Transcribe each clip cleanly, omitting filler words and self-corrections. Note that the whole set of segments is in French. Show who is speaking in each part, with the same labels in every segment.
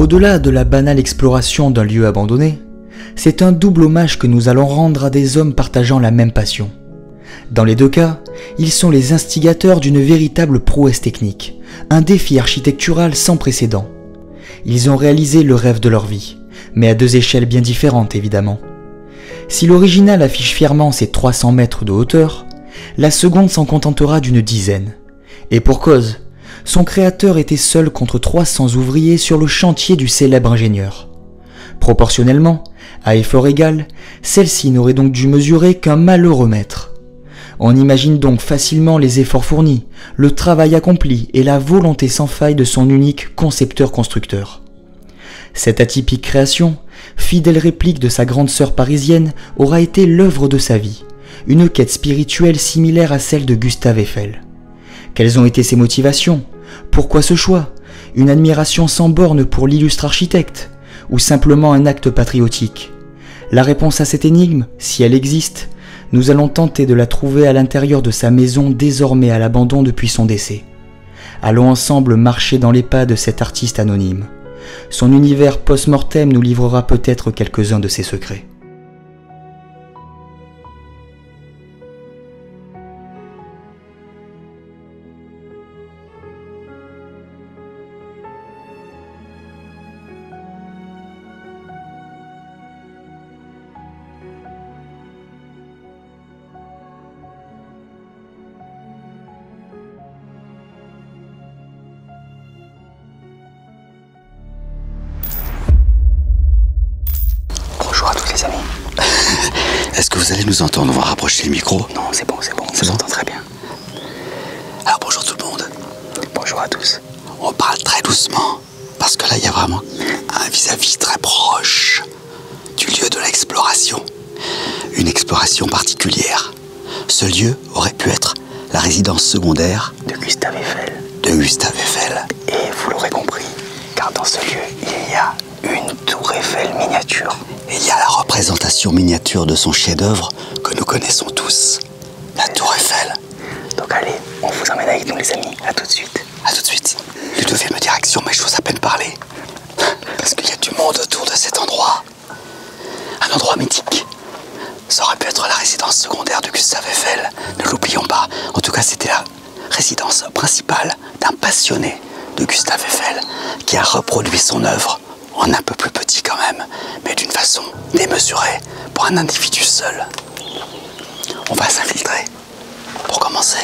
Speaker 1: Au-delà de la banale exploration d'un lieu abandonné, c'est un double hommage que nous allons rendre à des hommes partageant la même passion. Dans les deux cas, ils sont les instigateurs d'une véritable prouesse technique, un défi architectural sans précédent. Ils ont réalisé le rêve de leur vie, mais à deux échelles bien différentes évidemment. Si l'original affiche fièrement ses 300 mètres de hauteur, la seconde s'en contentera d'une dizaine. Et pour cause, son créateur était seul contre 300 ouvriers sur le chantier du célèbre ingénieur. Proportionnellement, à effort égal, celle-ci n'aurait donc dû mesurer qu'un malheureux mètre. On imagine donc facilement les efforts fournis, le travail accompli et la volonté sans faille de son unique concepteur-constructeur. Cette atypique création, fidèle réplique de sa grande sœur parisienne, aura été l'œuvre de sa vie, une quête spirituelle similaire à celle de Gustave Eiffel. Quelles ont été ses motivations? Pourquoi ce choix? Une admiration sans borne pour l'illustre architecte? Ou simplement un acte patriotique? La réponse à cette énigme, si elle existe, nous allons tenter de la trouver à l'intérieur de sa maison désormais à l'abandon depuis son décès. Allons ensemble marcher dans les pas de cet artiste anonyme. Son univers post-mortem nous livrera peut-être quelques-uns de ses secrets.
Speaker 2: Est-ce que vous allez nous entendre? On va rapprocher le micro.
Speaker 3: Non, c'est bon, on s'entend très bien.
Speaker 2: Alors bonjour tout le monde.
Speaker 3: Bonjour à tous.
Speaker 2: On parle très doucement, parce que là il y a vraiment un vis-à-vis très proche du lieu de l'exploration. Une exploration particulière. Ce lieu aurait pu être la résidence secondaire
Speaker 3: De Gustave Eiffel.
Speaker 2: Et
Speaker 3: vous l'aurez compris, car dans ce lieu, il y a une tour Eiffel miniature.
Speaker 2: il y a la représentation miniature de son chef-d'œuvre que nous connaissons tous, la tour Eiffel.
Speaker 3: Donc allez, on vous emmène avec nous les amis, à tout de suite.
Speaker 2: À tout de suite. Ludovic me direction, mais j'ose à peine parler. Parce qu'il y a du monde autour de cet endroit. Un endroit mythique. Ça aurait pu être la résidence secondaire de Gustave Eiffel, ne l'oublions pas. En tout cas, c'était la résidence principale d'un passionné de Gustave Eiffel qui a reproduit son œuvre en un peu plus petit quand même, mais d'une façon démesurée pour un individu seul. On va s'infiltrer. Pour commencer.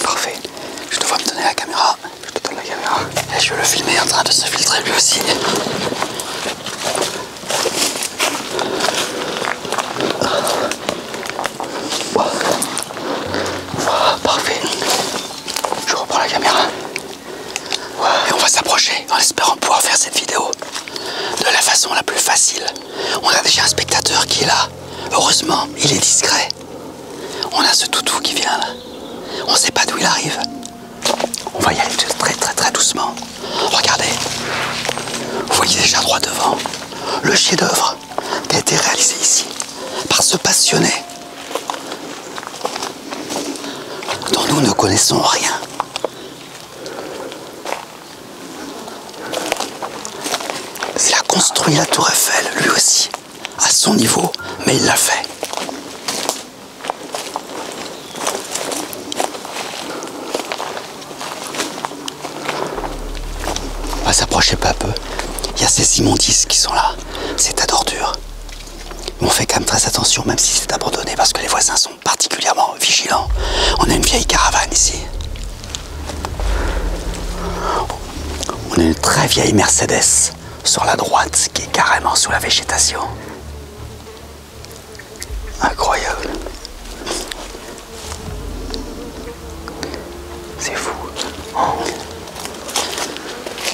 Speaker 2: Parfait. Je te vois me donner la caméra. Je te donne la caméra. Et je vais le filmer en train de se filtrer lui aussi. Parfait. Je reprends la caméra. Et on va s'approcher en espérant pouvoir faire cette vidéo de la façon la plus facile. On a déjà un spectateur qui est là. Heureusement, il est discret. On a ce toutou qui vient là. On ne sait pas d'où il arrive. On va y aller très doucement. Regardez. Vous voyez déjà droit devant le chef-d'œuvre qui a été réalisé ici par ce passionné dont nous ne connaissons rien. Il a construit la tour Eiffel, lui aussi, à son niveau, mais il l'a fait. On va s'approcher peu à peu. Il y a ces immondices qui sont là, ces tas d'ordures. Mais on fait quand même très attention, même si c'est abandonné, parce que les voisins sont particulièrement vigilants. On a une vieille caravane ici. On a une très vieille Mercedes sur la droite qui est carrément sous la végétation. Incroyable. C'est fou.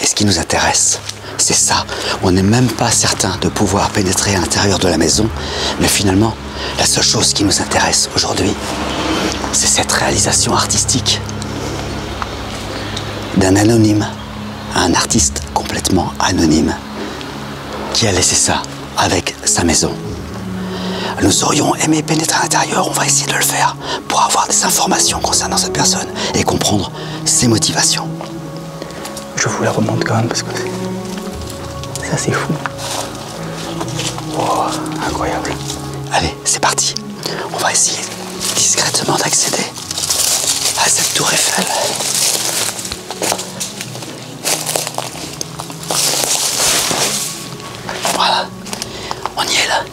Speaker 2: Et ce qui nous intéresse, c'est ça. On n'est même pas certain de pouvoir pénétrer à l'intérieur de la maison, mais finalement, la seule chose qui nous intéresse aujourd'hui, c'est cette réalisation artistique d'un anonyme à un artiste complètement anonyme qui a laissé ça avec sa maison. nous aurions aimé pénétrer à l'intérieur, on va essayer de le faire pour avoir des informations concernant cette personne et comprendre ses motivations.
Speaker 3: Je vous la remonte quand même parce que c'est assez fou. Oh, incroyable.
Speaker 2: Allez, c'est parti. On va essayer discrètement d'accéder à cette tour Eiffel. Voilà, on y est là.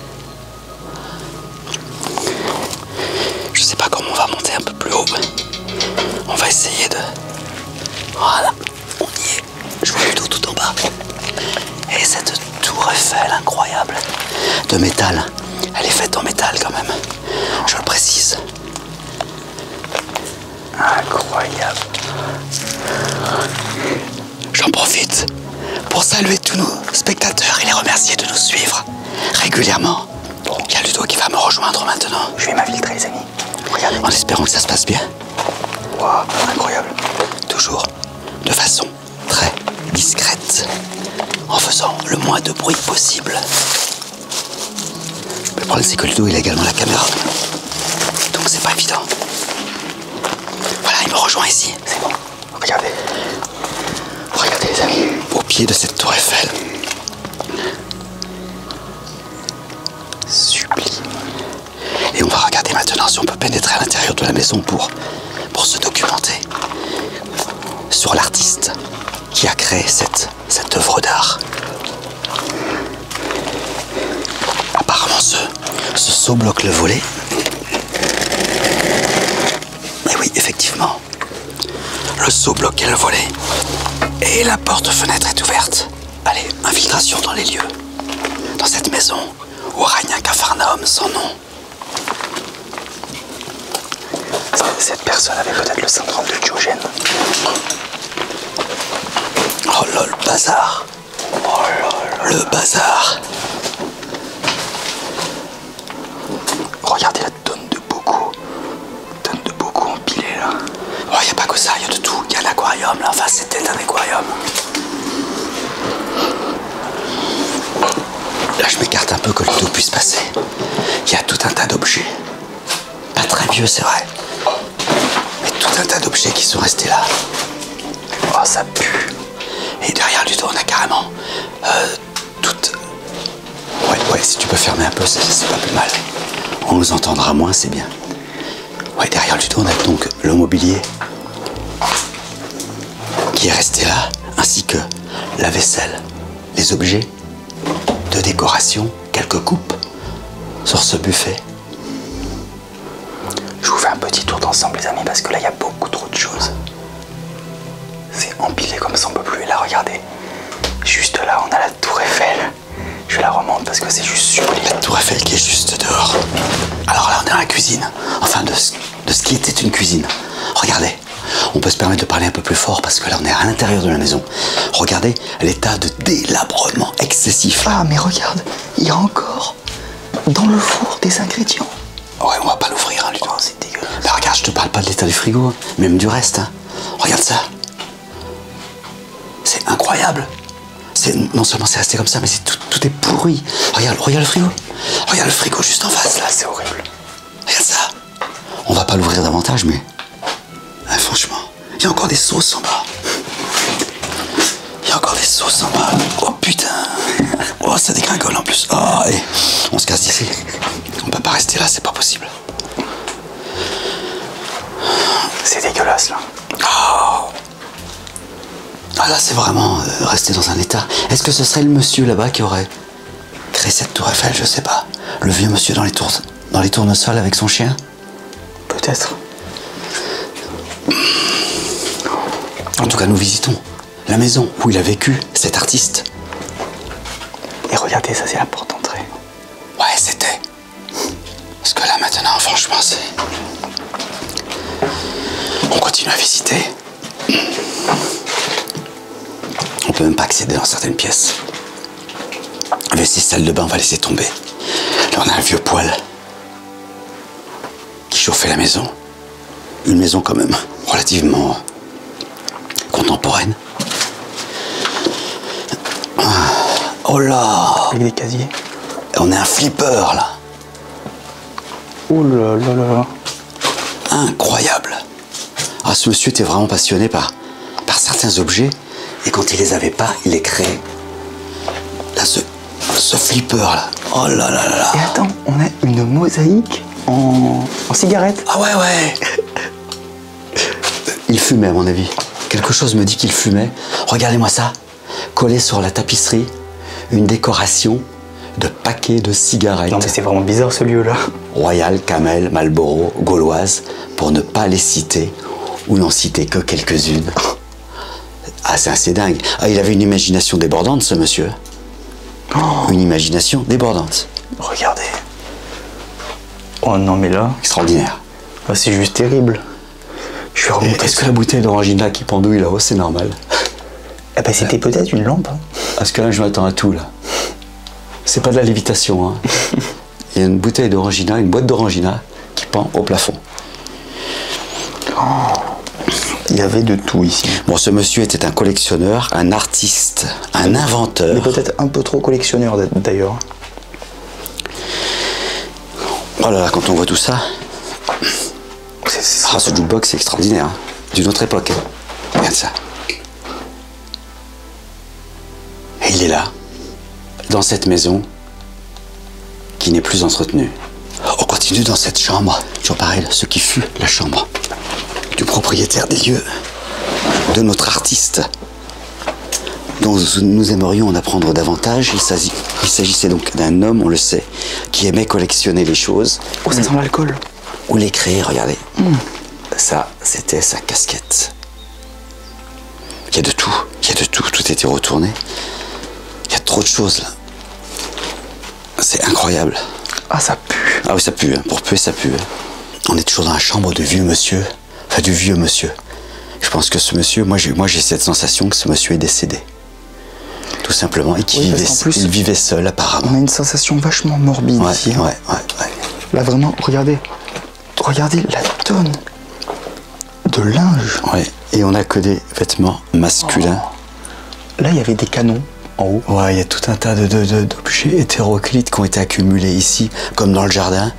Speaker 2: Je sais pas comment on va monter un peu plus haut. On va essayer de... Voilà, on y est. Je vois le dos tout en bas. Et cette tour Eiffel incroyable, de métal. Elle est faite en métal quand même, je le précise.
Speaker 3: Incroyable.
Speaker 2: J'en profite pour saluer tous nos spectateurs et les remercier de nous suivre régulièrement. Bon, il y a Ludo qui va me rejoindre maintenant.
Speaker 3: Je vais m'infiltrer, les amis. Regardez.
Speaker 2: En espérant que ça se passe bien.
Speaker 3: Wow, incroyable.
Speaker 2: Toujours de façon très discrète, en faisant le moins de bruit possible. Le problème c'est que Ludo il a également la caméra, donc c'est pas évident. Voilà, il me rejoint ici.
Speaker 3: C'est bon. Regardez. Regardez les amis.
Speaker 2: Au pied de cette tour Eiffel.
Speaker 3: Sublime.
Speaker 2: Et on va regarder maintenant si on peut pénétrer à l'intérieur de la maison pour se documenter sur l'artiste qui a créé cette œuvre d'art. Apparemment ce seau bloque le volet. Mais oui, effectivement, le seau bloquait le volet et la porte-fenêtre est ouverte. Allez, infiltration dans les lieux, dans cette maison où règne un capharnaüm sans nom.
Speaker 3: Cette personne avait peut-être le syndrome de Diogène.
Speaker 2: Oh là, le bazar.
Speaker 3: Oh là là.
Speaker 2: Le bazar.
Speaker 3: Regardez la tonne de bocaux. Tonne de bocaux empilés là.
Speaker 2: Oh, il n'y a pas que ça, il y a de tout. Il y a l'aquarium là, enfin c'était un aquarium. Là je m'écarte un peu que le tout puisse passer. Il y a tout un tas d'objets. Pas très vieux c'est vrai. Mais tout un tas d'objets qui sont restés là.
Speaker 3: Oh, ça pue.
Speaker 2: Et derrière Ludo on a carrément toute... Ouais, si tu peux fermer un peu, c'est pas plus mal. On nous entendra moins, c'est bien. Ouais, derrière Ludo on a donc le mobilier qui est resté là, ainsi que la vaisselle, les objets de décoration, quelques coupes sur ce buffet.
Speaker 3: Je vous fais un petit tour d'ensemble les amis parce que là il y a beaucoup trop de choses. C'est empilé comme ça on peut plus. Et là regardez, juste là on a la tour Eiffel. Je la remonte parce que c'est juste sublime.
Speaker 2: La tour Eiffel qui est juste dehors. Alors là on est dans la cuisine, enfin de ce qui était une cuisine. Regardez, on peut se permettre de parler un peu plus fort parce que là on est à l'intérieur de la maison. Regardez l'état de délabrement excessif.
Speaker 3: Ah mais regarde, il y a encore dans le four des ingrédients.
Speaker 2: Ouais, on va pas l'ouvrir, hein, Ludo.
Speaker 3: Oh, c'est dégueulasse.
Speaker 2: Mais regarde, je te parle pas de l'état du frigo, hein, même du reste. Hein. Regarde ça. C'est incroyable. Non seulement c'est resté comme ça, mais tout est pourri. Regarde le frigo. Regarde le frigo juste en face, là.
Speaker 3: C'est horrible.
Speaker 2: Regarde ça. On va pas l'ouvrir davantage, mais... Ah, franchement, il y a encore des sauces en bas. Il y a encore des sauces en bas. Oh putain. Oh, ça dégringole en plus. Oh, et on se casse d'ici. On peut pas rester là, c'est pas possible.
Speaker 3: C'est dégueulasse là.
Speaker 2: Oh. Ah là, c'est vraiment resté dans un état. Est-ce que ce serait le monsieur là-bas qui aurait créé cette tour Eiffel? Je sais pas. Le vieux monsieur dans les tournesols avec son chien?
Speaker 3: Peut-être.
Speaker 2: En tout cas, nous visitons la maison où il a vécu, cet artiste.
Speaker 3: Et regardez, ça c'est la porte d'entrée.
Speaker 2: Ouais, c'était. Parce que là, maintenant, franchement, c'est... On continue à visiter. On peut même pas accéder dans certaines pièces. Avec ces salles de bain, on va laisser tomber. Là, on a un vieux poêle qui chauffait la maison. Une maison quand même relativement contemporaine. Oh là!
Speaker 3: Avec des casiers.
Speaker 2: On est un flipper là.
Speaker 3: Oh là là là.
Speaker 2: Incroyable. Ah, ce monsieur était vraiment passionné par certains objets, et quand il les avait pas, il les créait. Là, ce flipper là. Oh là là là là.
Speaker 3: Et attends, on a une mosaïque en cigarette.
Speaker 2: Ah ouais, ouais. Il fumait, à mon avis. Quelque chose me dit qu'il fumait. Regardez-moi ça. Collé sur la tapisserie, une décoration de paquets de cigarettes.
Speaker 3: Non mais c'est vraiment bizarre ce lieu-là.
Speaker 2: Royal, Camel, Marlboro, Gauloise, pour ne pas les citer, ou n'en citer que quelques-unes. Ah, c'est assez dingue. Ah, il avait une imagination débordante, ce monsieur.
Speaker 3: Oh.
Speaker 2: Une imagination débordante.
Speaker 3: Regardez. Oh non mais là,
Speaker 2: Extraordinaire.
Speaker 3: là c'est juste terrible. Je vais remonter.
Speaker 2: Est-ce que la bouteille d'orangina qui pendouille là-haut, c'est normal?
Speaker 3: Eh ben c'était peut-être une lampe. Hein.
Speaker 2: Parce que là, je m'attends à tout, là. C'est pas de la lévitation, hein. Il y a une bouteille d'orangina, une boîte d'orangina qui pend au plafond.
Speaker 3: Il y avait de tout ici.
Speaker 2: Bon, ce monsieur était un collectionneur, un artiste, un inventeur.
Speaker 3: Mais peut-être un peu trop collectionneur d'ailleurs.
Speaker 2: Oh là là, quand on voit tout ça... Ah, ce jukebox, c'est extraordinaire, hein. D'une autre époque. Hein. Regarde ça. Et il est là, dans cette maison qui n'est plus entretenue. On continue dans cette chambre, toujours pareil, ce qui fut la chambre du propriétaire des lieux, de notre artiste, dont nous aimerions en apprendre davantage. Il s'agissait donc d'un homme, on le sait, qui aimait collectionner les choses.
Speaker 3: Oh, ça sent l'alcool.
Speaker 2: Ou les créer, regardez. Ça, c'était sa casquette. Il y a de tout, tout était retourné. Il y a trop de choses là. C'est incroyable.
Speaker 3: Ah, ça pue.
Speaker 2: Ah oui, ça pue, hein. Pour puer, ça pue. Hein. On est toujours dans la chambre de vieux monsieur. Enfin, du vieux monsieur. Je pense que ce monsieur, moi j'ai cette sensation que ce monsieur est décédé. Tout simplement. Et qu'il il vivait seul, apparemment.
Speaker 3: On a une sensation vachement morbide ici. Hein.
Speaker 2: Ouais.
Speaker 3: Là, vraiment, regardez. Regardez la tonne de linge.
Speaker 2: Ouais. Et on n'a que des vêtements masculins.
Speaker 3: Là, il y avait des canons en haut.
Speaker 2: Ouais, il y a tout un tas d'objets hétéroclites qui ont été accumulés ici, comme dans le jardin.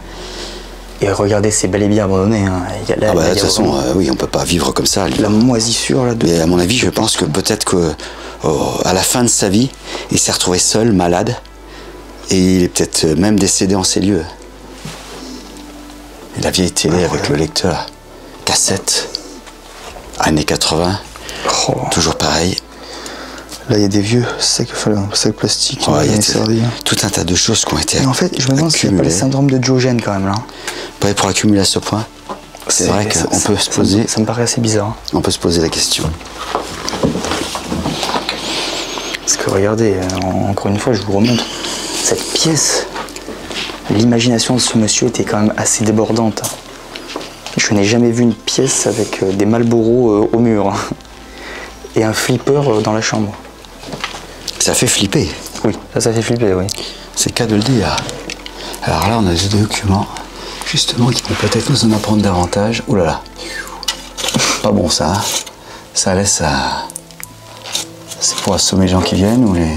Speaker 3: Et regardez, c'est bel et bien abandonné. Hein.
Speaker 2: De toute façon, oui, on peut pas vivre comme ça.
Speaker 3: La moisissure là-dedans.
Speaker 2: Et à mon avis, je pense que peut-être que à la fin de sa vie, il s'est retrouvé seul, malade, et il est peut-être même décédé en ces lieux. Et la vieille télé avec le lecteur cassette, années 80, toujours pareil.
Speaker 3: Là, il y a des vieux sacs plastiques.
Speaker 2: Ouais, il y a tout un tas de choses qui ont été accumulées.
Speaker 3: Et en fait, je me demande s'il n'y a pas le syndrome de Diogène quand même là.
Speaker 2: Ouais, pour accumuler à ce point, c'est vrai qu'on peut se poser...
Speaker 3: Ça me paraît assez bizarre.
Speaker 2: On peut se poser la question.
Speaker 3: Parce que regardez, encore une fois, je vous remontre cette pièce. L'imagination de ce monsieur était quand même assez débordante. Je n'ai jamais vu une pièce avec des Marlboro au mur et un flipper dans la chambre.
Speaker 2: Ça fait flipper.
Speaker 3: Oui, ça fait flipper, oui.
Speaker 2: C'est le cas de le dire. Alors là, on a des documents, justement, qui vont peut-être nous en apprendre davantage. Ouh là là. Pas bon ça. Hein. Ça laisse à... C'est pour assommer les gens qui viennent ou les...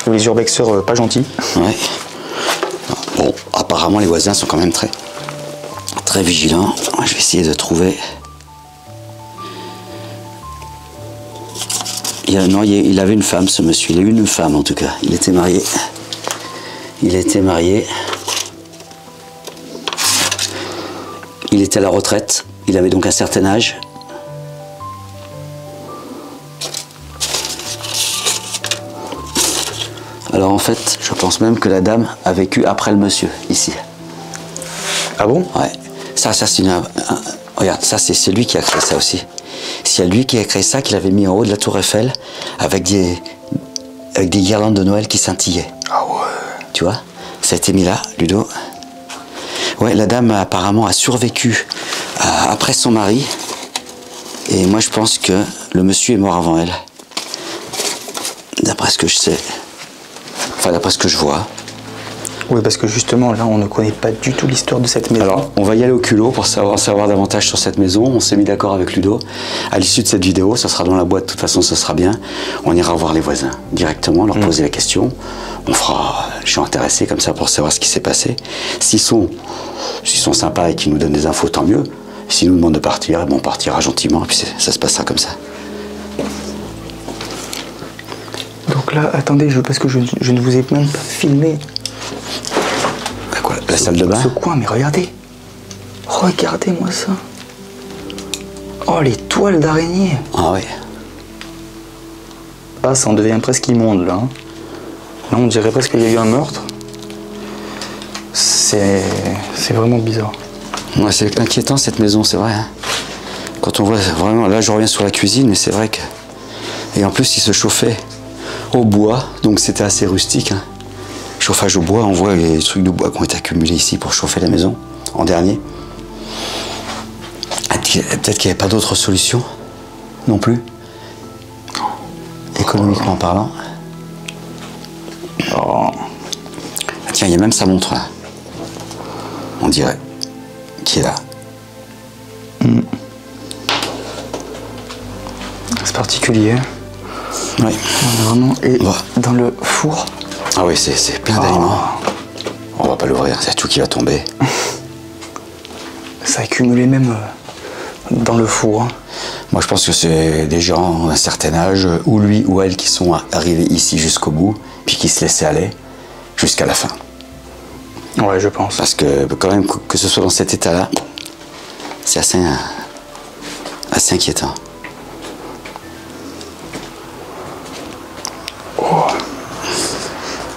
Speaker 3: Ou les urbexeurs pas gentils.
Speaker 2: Ouais. Bon, apparemment, les voisins sont quand même très vigilants. Je vais essayer de trouver... Il avait une femme, ce monsieur. Il a eu une femme, en tout cas. Il était marié. Il était à la retraite. Il avait donc un certain âge. Alors, en fait, je pense même que la dame a vécu après le monsieur, ici.
Speaker 3: Ah bon?
Speaker 2: Ouais. Ça c'est regarde, ça, c'est lui qui a créé ça aussi. C'est lui qui a créé ça, qu'il avait mis en haut de la tour Eiffel avec des guirlandes de Noël qui scintillaient.
Speaker 3: Ah ouais.
Speaker 2: Tu vois, ça a été mis là, Ludo. Ouais, la dame apparemment a survécu après son mari. Et moi je pense que le monsieur est mort avant elle. D'après ce que je sais. Enfin, d'après ce que je vois.
Speaker 3: Oui, parce que justement, là, on ne connaît pas du tout l'histoire de cette maison.
Speaker 2: Alors, on va y aller au culot pour en savoir davantage sur cette maison. On s'est mis d'accord avec Ludo. À l'issue de cette vidéo, ça sera dans la boîte, de toute façon, ce sera bien. On ira voir les voisins directement, leur poser la question. On fera, je suis intéressé comme ça pour savoir ce qui s'est passé. S'ils sont sympas et qu'ils nous donnent des infos, tant mieux. S'ils nous demandent de partir, bon, on partira gentiment et puis ça se passera comme ça.
Speaker 3: Donc là, attendez, parce que je ne vous ai même pas filmé.
Speaker 2: Quoi, la salle de bain?
Speaker 3: Ce coin, mais regardez. Regardez-moi ça. Oh, les toiles d'araignée.
Speaker 2: Ah oui.
Speaker 3: Ah, ça en devient presque immonde, là. Là, on dirait presque qu'il y a eu un meurtre. C'est vraiment bizarre.
Speaker 2: Ouais, c'est inquiétant cette maison, c'est vrai. Hein. Quand on voit vraiment, là je reviens sur la cuisine, mais c'est vrai que... Et en plus, il se chauffait au bois, donc c'était assez rustique. Hein. Chauffage au bois, on voit les trucs de bois qui ont été accumulés ici pour chauffer la maison, en dernier. Peut-être qu'il n'y avait pas d'autre solution, non plus. Économiquement parlant.
Speaker 3: Oh.
Speaker 2: Ah, tiens, il y a même sa montre là. On dirait. Qui est là.
Speaker 3: C'est particulier.
Speaker 2: Oui.
Speaker 3: Vraiment. Et
Speaker 2: Bon.
Speaker 3: dans le four.
Speaker 2: Ah oui, c'est plein d'aliments. On va pas l'ouvrir, c'est tout qui va tomber.
Speaker 3: Ça a accumulé même dans le four. Hein.
Speaker 2: Moi, je pense que c'est des gens d'un certain âge, ou lui ou elle, qui sont arrivés ici jusqu'au bout, puis qui se laissaient aller jusqu'à la fin.
Speaker 3: Ouais, je pense.
Speaker 2: Parce que quand même, que ce soit dans cet état-là, c'est assez inquiétant.
Speaker 3: Oh.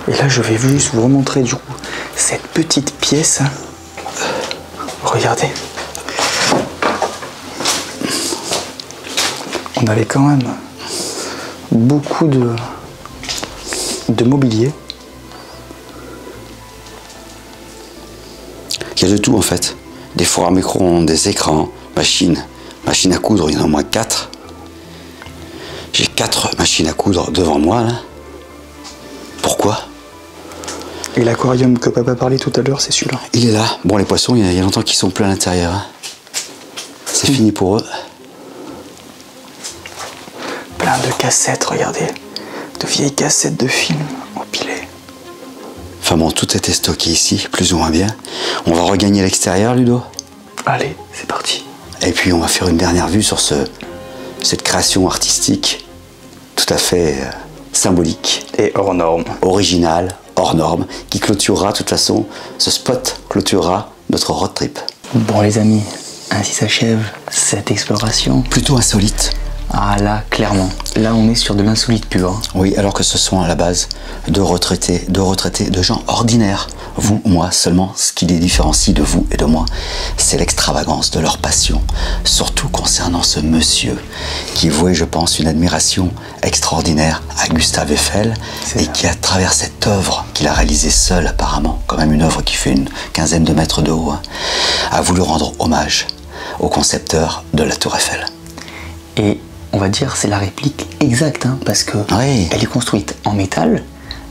Speaker 3: Et là, je vais juste vous remontrer du coup cette petite pièce. Regardez. On avait quand même beaucoup de mobilier.
Speaker 2: Il y a de tout en fait. Des fours à micro-ondes, des écrans, machines à coudre, il y en a au moins 4. J'ai 4 machines à coudre devant moi là. Pourquoi?
Speaker 3: Et l'aquarium que papa parlait tout à l'heure, c'est celui-là.
Speaker 2: Il est là. Bon, les poissons, il y a longtemps qu'ils sont plus à l'intérieur. Hein. C'est fini pour eux.
Speaker 3: Plein de cassettes, regardez. De vieilles cassettes de films empilées.
Speaker 2: Enfin bon, tout était stocké ici, plus ou moins bien. On va regagner l'extérieur, Ludo.
Speaker 3: Allez, c'est parti.
Speaker 2: Et puis on va faire une dernière vue sur cette création artistique tout à fait symbolique.
Speaker 3: Et hors norme.
Speaker 2: Originale, hors norme, qui clôturera, de toute façon, ce spot clôturera notre road trip.
Speaker 3: Bon les amis, ainsi s'achève cette exploration.
Speaker 2: Plutôt insolite.
Speaker 3: Ah là, clairement. Là, on est sur de l'insolite pur.
Speaker 2: Oui, alors que ce sont à la base de retraités, de gens ordinaires. Vous, moi, seulement, ce qui les différencie de vous et de moi, c'est l'extravagance de leur passion. Surtout concernant ce monsieur qui vouait, je pense, une admiration extraordinaire à Gustave Eiffel et qui, à travers cette œuvre qu'il a réalisée seul apparemment, quand même une œuvre qui fait une quinzaine de mètres de haut, hein, a voulu rendre hommage au concepteur de la Tour Eiffel.
Speaker 3: Et on va dire c'est la réplique exacte, hein, parce que
Speaker 2: oui.
Speaker 3: Elle est construite en métal,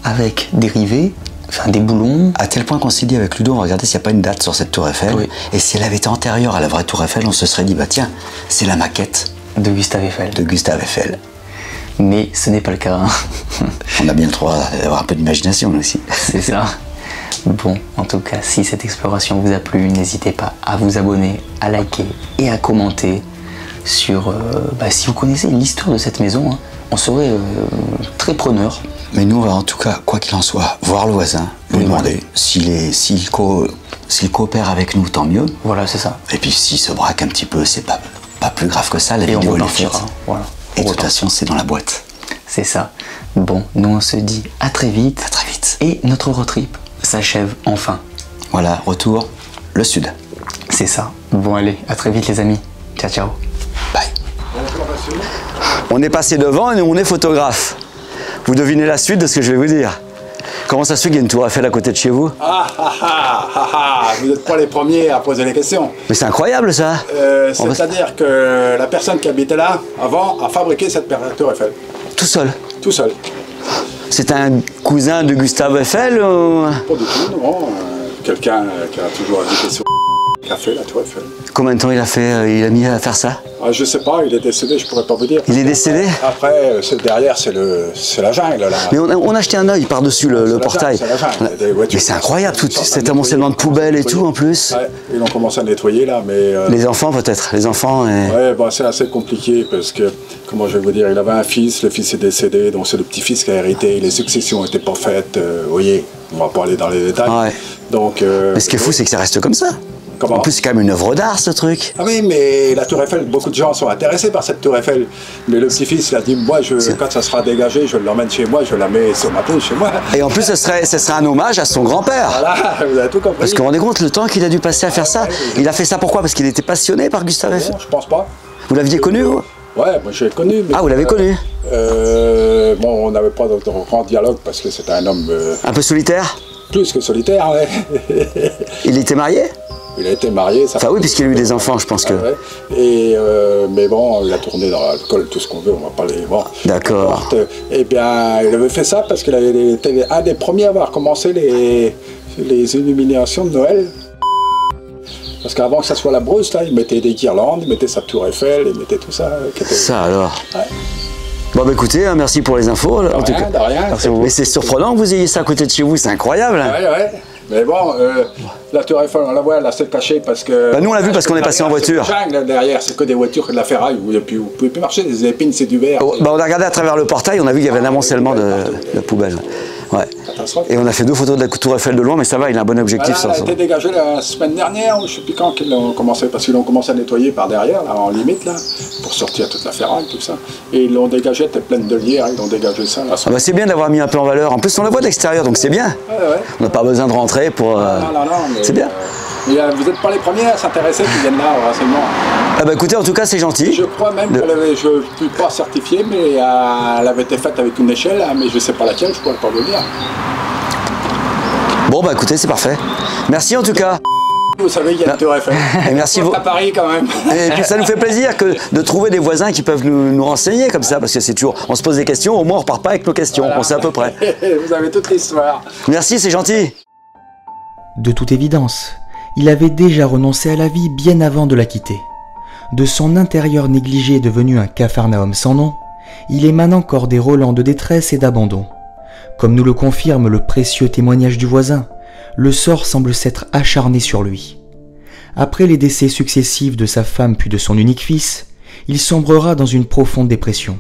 Speaker 3: avec des rivets, enfin des boulons.
Speaker 2: À tel point qu'on s'est dit avec Ludo, on va regarder s'il n'y a pas une date sur cette Tour Eiffel.
Speaker 3: Oui.
Speaker 2: Et si elle avait été antérieure à la vraie Tour Eiffel, on se serait dit, bah tiens, c'est la maquette
Speaker 3: De Gustave Eiffel.
Speaker 2: de Gustave Eiffel.
Speaker 3: Mais ce n'est pas le cas. Hein.
Speaker 2: On a bien le droit d'avoir un peu d'imagination aussi.
Speaker 3: C'est ça. Bon, en tout cas, si cette exploration vous a plu, n'hésitez pas à vous abonner, à liker et à commenter sur... si vous connaissez l'histoire de cette maison, hein, on serait très preneur.
Speaker 2: Mais nous, on va en tout cas, quoi qu'il en soit, voir le voisin, lui demander s'il coopère avec nous, tant mieux.
Speaker 3: Voilà, c'est ça.
Speaker 2: Et puis s'il se braque un petit peu, c'est pas plus grave que ça, la
Speaker 3: Et on
Speaker 2: vidéo elle est
Speaker 3: repartira.
Speaker 2: faite.
Speaker 3: Voilà.
Speaker 2: Et de toute façon, c'est dans la boîte.
Speaker 3: C'est ça. Bon, nous on se dit à très vite.
Speaker 2: À très vite.
Speaker 3: Et notre road trip s'achève enfin.
Speaker 2: Voilà, retour, le sud.
Speaker 3: C'est ça. Bon allez, à très vite les amis. Ciao ciao.
Speaker 2: Bye. On est passé devant et on est photographe. Vous devinez la suite de ce que je vais vous dire. Comment ça se fait qu'il y a une tour Eiffel à côté de chez vous?
Speaker 4: Vous n'êtes pas les premiers à poser les questions.
Speaker 2: Mais c'est incroyable ça.
Speaker 4: C'est-à-dire que la personne qui habitait là, avant, a fabriqué cette tour Eiffel.
Speaker 2: Tout seul.
Speaker 4: Tout seul.
Speaker 3: C'est un cousin de Gustave Eiffel ou...
Speaker 4: Pas du tout, non. Quelqu'un qui a toujours habité sur qui a fait la Tour Eiffel.
Speaker 3: Combien de temps il a mis à faire ça?
Speaker 4: Ah, je sais pas, il est décédé, je pourrais pas vous dire.
Speaker 3: Il est décédé?
Speaker 4: Après, derrière, c'est la jungle, là.
Speaker 3: Mais on a jeté un œil par-dessus le portail.
Speaker 4: C'est la jungle, il y a des voitures.
Speaker 3: Mais c'est incroyable, tout cet amoncellement de poubelles et tout en plus.
Speaker 4: Ouais, ils ont commencé à nettoyer là, mais...
Speaker 3: Les enfants peut-être, les enfants... Et...
Speaker 4: Ouais, bah, c'est assez compliqué parce que, comment je vais vous dire, il avait un fils, le fils est décédé, donc c'est le petit-fils qui a hérité, les successions n'étaient pas faites, vous voyez, on va pas aller dans les détails.
Speaker 3: Ouais.
Speaker 4: Donc,
Speaker 3: mais ce qui est fou, c'est que ça reste comme ça.
Speaker 4: Comment?
Speaker 3: En plus, c'est quand même une œuvre d'art, ce truc.
Speaker 4: Ah oui, mais la Tour Eiffel, beaucoup de gens sont intéressés par cette Tour Eiffel. Mais le petit-fils, il a dit, moi, quand ça sera dégagé, je l'emmène chez moi, je la mets sur ma peau chez moi.
Speaker 3: Et en plus, ce serait un hommage à son grand-père.
Speaker 4: Voilà, vous avez tout compris.
Speaker 3: Parce qu'on vous rendez compte le temps qu'il a dû passer à faire ça. Il a fait ça pourquoi? Parce qu'il était passionné par Gustave Eiffel?
Speaker 4: Non, je pense pas.
Speaker 3: Vous l'aviez connu, vous?
Speaker 4: Ouais, moi je l'ai connu. Mais
Speaker 3: ah, vous l'avez connu?
Speaker 4: Bon, on n'avait pas de grand dialogue parce que c'était un homme...
Speaker 3: un peu solitaire?
Speaker 4: Plus que solitaire, ouais.
Speaker 3: Il était marié?
Speaker 4: Il a été marié, ça.
Speaker 3: Enfin oui, puisqu'il a eu des enfants, je pense que...
Speaker 4: Ouais. Et mais bon, il a tourné dans l'alcool, tout ce qu'on veut, on va pas les... Bon.
Speaker 3: D'accord.
Speaker 4: Eh bien, il avait fait ça parce qu'il était un des premiers à avoir commencé les illuminations de Noël. Parce qu'avant que ça soit la brousse, là, il mettait des guirlandes, il mettait sa tour Eiffel, il mettait tout ça.
Speaker 3: Ça alors.
Speaker 4: Ouais.
Speaker 3: Bon bah écoutez, hein, merci pour les infos.
Speaker 4: De rien.
Speaker 3: Mais c'est surprenant que vous ayez ça à côté de chez vous, c'est incroyable.
Speaker 4: Ouais, ouais. Mais bon, la Tour Eiffel, on la voit, là, c'est caché parce que...
Speaker 3: Bah nous on l'a vu parce qu'on est passé en voiture.
Speaker 4: Jungle, derrière, c'est que des voitures, que de la ferraille, vous pouvez plus marcher, des épines, c'est du verre.
Speaker 3: Bah on a regardé à travers le portail, on a vu qu'il y avait un amoncellement de poubelles. Ouais. Et on a fait 2 photos de la Tour Eiffel de loin, mais ça va, il a un bon objectif.
Speaker 4: Voilà, elle a été dégagée la semaine dernière, ou je sais plus quand qu'ils l'ont commencé, parce qu'ils l'ont commencé à nettoyer par derrière, là, en limite, là, pour sortir toute la ferraille, tout ça. Et ils l'ont dégagée, elle était pleine de lierre, ils l'ont dégagé ça. Là,
Speaker 3: bah c'est bien d'avoir mis un peu en valeur. En plus, on la voit de l'extérieur, donc c'est bien.
Speaker 4: Ouais.
Speaker 3: On n'a pas besoin de rentrer pour...
Speaker 4: Non,
Speaker 3: c'est bien.
Speaker 4: Vous n'êtes pas les premiers à s'intéresser qui viennent là au renseignement.
Speaker 3: Ah bah écoutez, en tout cas, c'est gentil.
Speaker 4: Je crois même qu'elle avait, je ne suis pas certifié, mais elle avait été faite avec une échelle, mais je ne sais pas laquelle, je ne pourrais pas vous le dire.
Speaker 3: Bon bah écoutez, c'est parfait. Merci en tout cas.
Speaker 4: Vous savez, il y a une Tour Eiffel.
Speaker 3: Et merci vous.
Speaker 4: À Paris quand même.
Speaker 3: Et puis ça nous fait plaisir de trouver des voisins qui peuvent nous renseigner comme ça, parce que c'est toujours, on se pose des questions, au moins on repart pas avec nos questions, voilà. On sait à peu près.
Speaker 4: Vous avez toute l'histoire.
Speaker 3: Merci, c'est gentil.
Speaker 1: De toute évidence, il avait déjà renoncé à la vie bien avant de la quitter. De son intérieur négligé devenu un capharnaüm sans nom, il émane encore des relents de détresse et d'abandon. Comme nous le confirme le précieux témoignage du voisin, le sort semble s'être acharné sur lui. Après les décès successifs de sa femme puis de son unique fils, il sombrera dans une profonde dépression.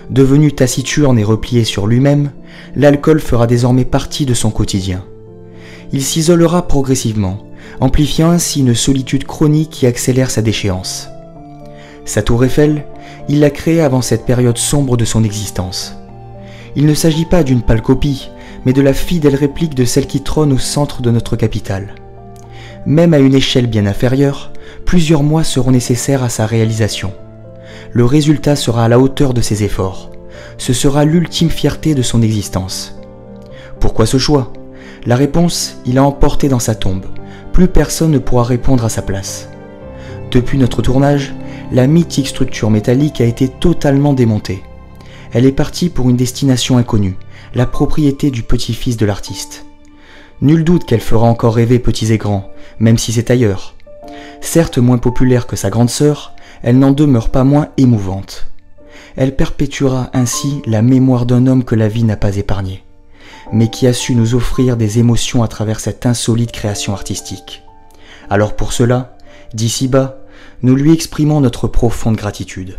Speaker 1: Devenu taciturne et replié sur lui-même, l'alcool fera désormais partie de son quotidien. Il s'isolera progressivement, amplifiant ainsi une solitude chronique qui accélère sa déchéance. Sa tour Eiffel, il l'a créée avant cette période sombre de son existence. Il ne s'agit pas d'une pâle copie, mais de la fidèle réplique de celle qui trône au centre de notre capitale. Même à une échelle bien inférieure, plusieurs mois seront nécessaires à sa réalisation. Le résultat sera à la hauteur de ses efforts. Ce sera l'ultime fierté de son existence. Pourquoi ce choix? La réponse, il a emporté dans sa tombe. Plus personne ne pourra répondre à sa place. Depuis notre tournage, la mythique structure métallique a été totalement démontée. Elle est partie pour une destination inconnue, la propriété du petit-fils de l'artiste. Nul doute qu'elle fera encore rêver petits et grands, même si c'est ailleurs. Certes moins populaire que sa grande sœur, elle n'en demeure pas moins émouvante. Elle perpétuera ainsi la mémoire d'un homme que la vie n'a pas épargné, mais qui a su nous offrir des émotions à travers cette insolite création artistique. Alors pour cela, d'ici bas, nous lui exprimons notre profonde gratitude.